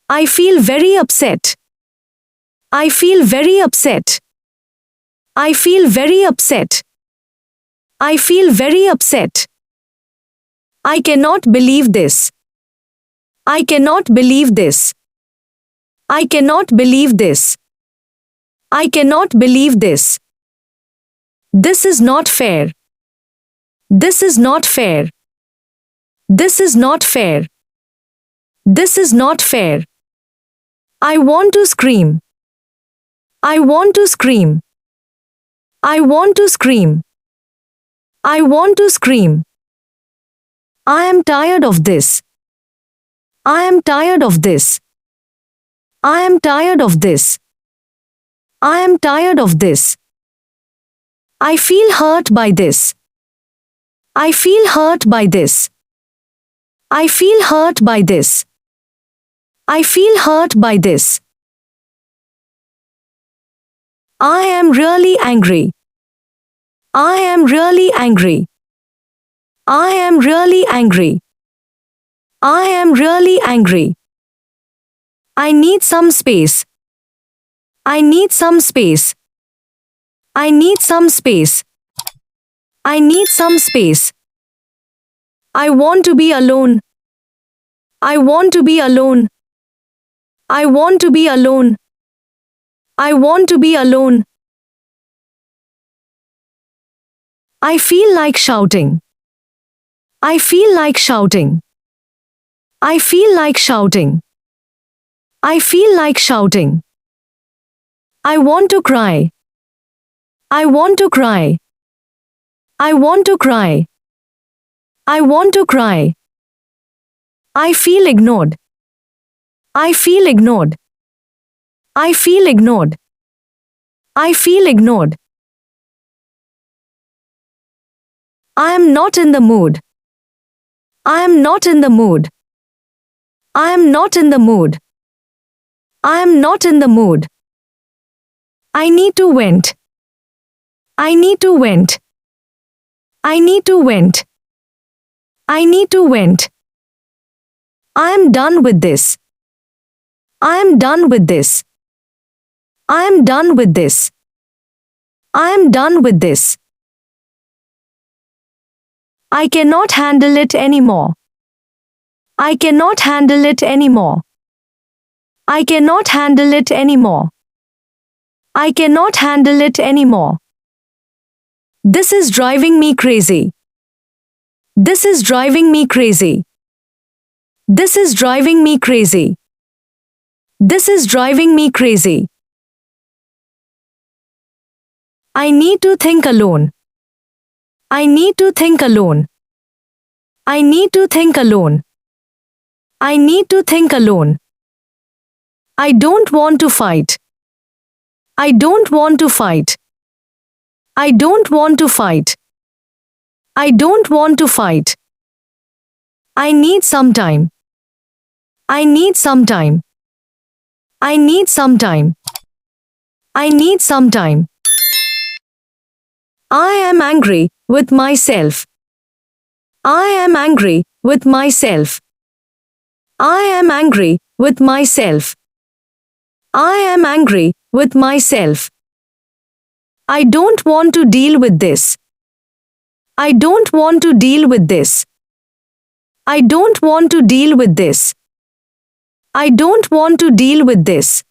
I feel very upset. I feel very upset. I feel very upset. I feel very upset. I cannot believe this. I cannot believe this. I cannot believe this. I cannot believe this. This is not fair. This is not fair. This is not fair. This is not fair. I want to scream. I want to scream. I want to scream. I want to scream. I am tired of this. I am tired of this. I am tired of this. I am tired of this. I feel hurt by this. I feel hurt by this. I feel hurt by this. I feel hurt by this. I am really angry. I am really angry. I am really angry. I am really angry. I need some space. I need some space. I need some space. I need some space. I want to be alone. I want to be alone. I want to be alone. I want to be alone. I feel like shouting. I feel like shouting. I feel like shouting. I feel like shouting. I want to cry. I want to cry. I want to cry. I want to cry. I feel ignored. I feel ignored. I feel ignored. I feel ignored. I am not in the mood. I am not in the mood. I am not in the mood. I am not in the mood. I need to vent. I need to vent. I need to vent. I need to vent. I am done with this. I am done with this. I am done with this. I am done with this. I cannot handle it anymore. I cannot handle it anymore. I cannot handle it anymore. I cannot handle it anymore. This is driving me crazy. This is driving me crazy. This is driving me crazy. This is driving me crazy. I need to think alone. I need to think alone. I need to think alone. I need to think alone. I don't want to fight. I don't want to fight. I don't want to fight. I don't want to fight. I need some time. I need some time. I need some time. I need some time. I am angry with myself. I am angry with myself. I am angry with myself. I am angry with myself. I don't want to deal with this. I don't want to deal with this. I don't want to deal with this. I don't want to deal with this.